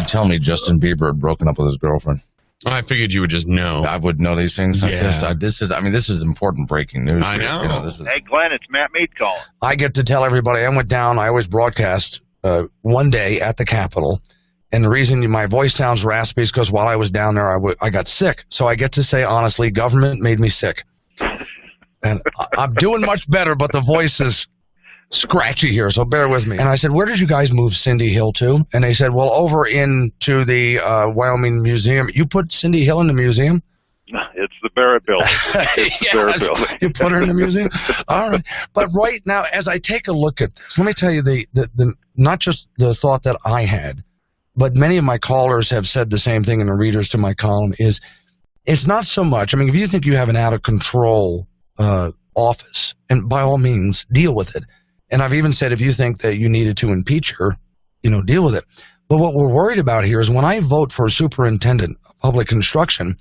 you'd tell me Justin Bieber had broken up with his girlfriend. Well, I figured you would just know. I would know these things. Yeah. This is important breaking news. I know. Hey, Glenn, it's Matt Mead calling. I get to tell everybody I went down. I always broadcast one day at the Capitol. And the reason my voice sounds raspy is because while I was down there, I got sick. So I get to say, honestly, government made me sick. And I'm doing much better, but the voice is scratchy here, so bear with me. And I said, where did you guys move Cindy Hill to? And they said, well, over into the Wyoming Museum. You put Cindy Hill in the museum? It's the Barrett Building. Building. You put her in the museum? All right. But right now, as I take a look at this, let me tell you the not just the thought that I had, but many of my callers have said the same thing, and the readers to my column is, it's not so much. I mean, if you think you have an out of control office, and by all means, deal with it. And I've even said, if you think that you needed to impeach her, deal with it. But what we're worried about here is when I vote for a superintendent of public instruction,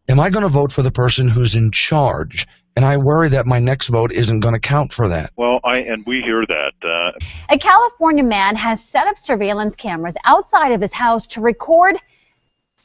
am I going to vote for the person who's in charge? And I worry that my next vote isn't going to count for that. Well, we hear that. A California man has set up surveillance cameras outside of his house to record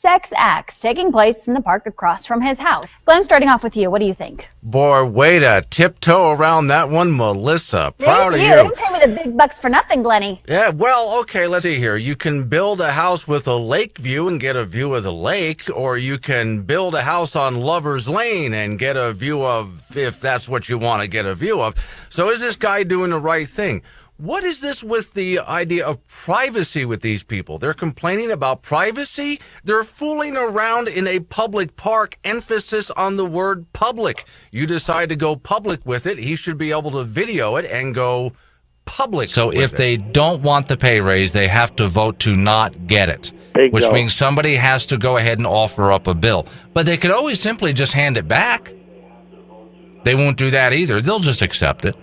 sex acts taking place in the park across from his house. Glenn, starting off with you, what do you think? Boy, way to tiptoe around that one, Melissa. Proud of you. They didn't pay me the big bucks for nothing, Glenny. Yeah, well, okay, let's see here. You can build a house with a lake view and get a view of the lake, or you can build a house on Lover's Lane and get a view of, if that's what you want to get a view of. So is this guy doing the right thing? What is this with the idea of privacy with these people? They're complaining about privacy. They're fooling around in a public park, emphasis on the word public. You decide to go public with it, he should be able to video it and go public. So if they don't want the pay raise, they have to vote to not get it, which means somebody has to go ahead and offer up a bill. But they could always simply just hand it back. They won't do that either. They'll just accept it.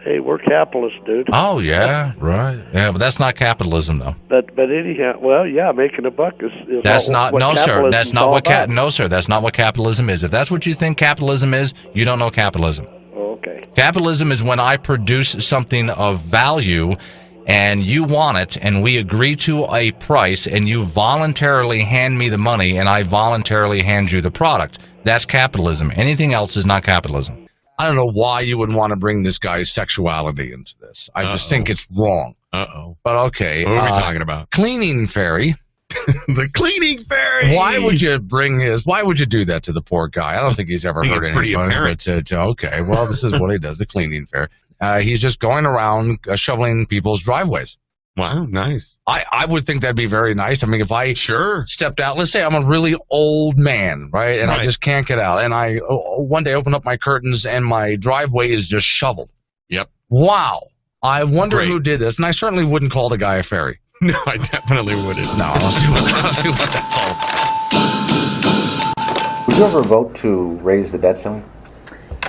Hey, we're capitalists, dude. Oh, yeah, right. Yeah, but that's not capitalism, though. But anyhow, well, yeah, making a buck is that's not, no, sir. That's not what no, sir. That's not what capitalism is. If that's what you think capitalism is, you don't know capitalism. Oh, okay. Capitalism is when I produce something of value and you want it and we agree to a price and you voluntarily hand me the money and I voluntarily hand you the product. That's capitalism. Anything else is not capitalism. I don't know why you would want to bring this guy's sexuality into this. I just think it's wrong. Uh-oh. But okay. What are we talking about? Cleaning fairy. The cleaning fairy. Why would you do that to the poor guy? I don't think he's ever heard pretty anybody. apparent. Okay, well, this is what he does, the cleaning fairy. He's just going around shoveling people's driveways. Wow, nice. I would think that'd be very nice. I mean, if I stepped out, let's say I'm a really old man, right? And I just can't get out. And I one day open up my curtains and my driveway is just shoveled. Yep. Wow. I wonder who did this. And I certainly wouldn't call the guy a fairy. No, I definitely wouldn't. No, I'll see what that's all about. Would you ever vote to raise the debt ceiling?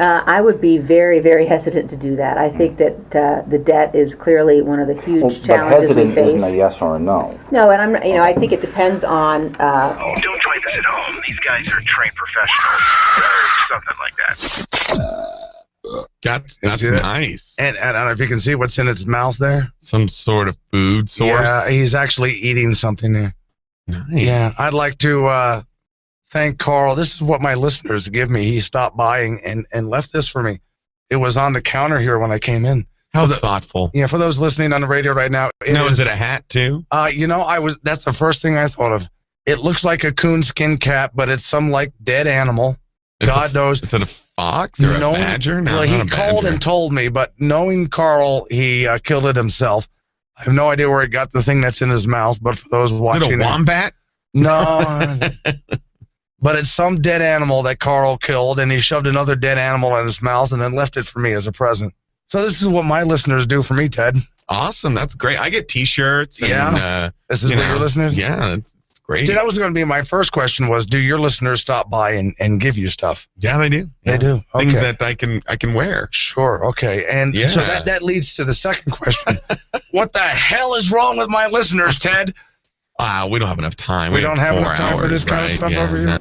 I would be very, very hesitant to do that. I think that the debt is clearly one of the huge challenges we face. But hesitant isn't a yes or a no. No, and I think it depends on. Don't try this at home. These guys are trained professionals, or something like that. That's nice. And I don't know if you can see what's in its mouth there. Some sort of food source. Yeah, he's actually eating something there. Nice. Yeah, I'd like to thank Carl. This is what my listeners give me. He stopped by and left this for me. It was on the counter here when I came in. How thoughtful. Yeah, for those listening on the radio right now. Is it a hat too? That's the first thing I thought of. It looks like a coonskin cap, but it's some like dead animal. God knows. Is it a fox or a badger? No, well, he called and told me, but knowing Carl, he killed it himself. I have no idea where he got the thing that's in his mouth, but for those watching. Is it a wombat? No. But it's some dead animal that Carl killed, and he shoved another dead animal in his mouth and then left it for me as a present. So this is what my listeners do for me, Ted. Awesome. That's great. I get T-shirts. Yeah. This is what your listeners? Yeah, it's great. See, that was going to be my first question was, do your listeners stop by and give you stuff? Yeah, they do. They do. Okay. Things that I can wear. Sure. Okay. And so that leads to the second question. What the hell is wrong with my listeners, Ted? We don't have enough time. We don't have enough time for this kind of stuff over here.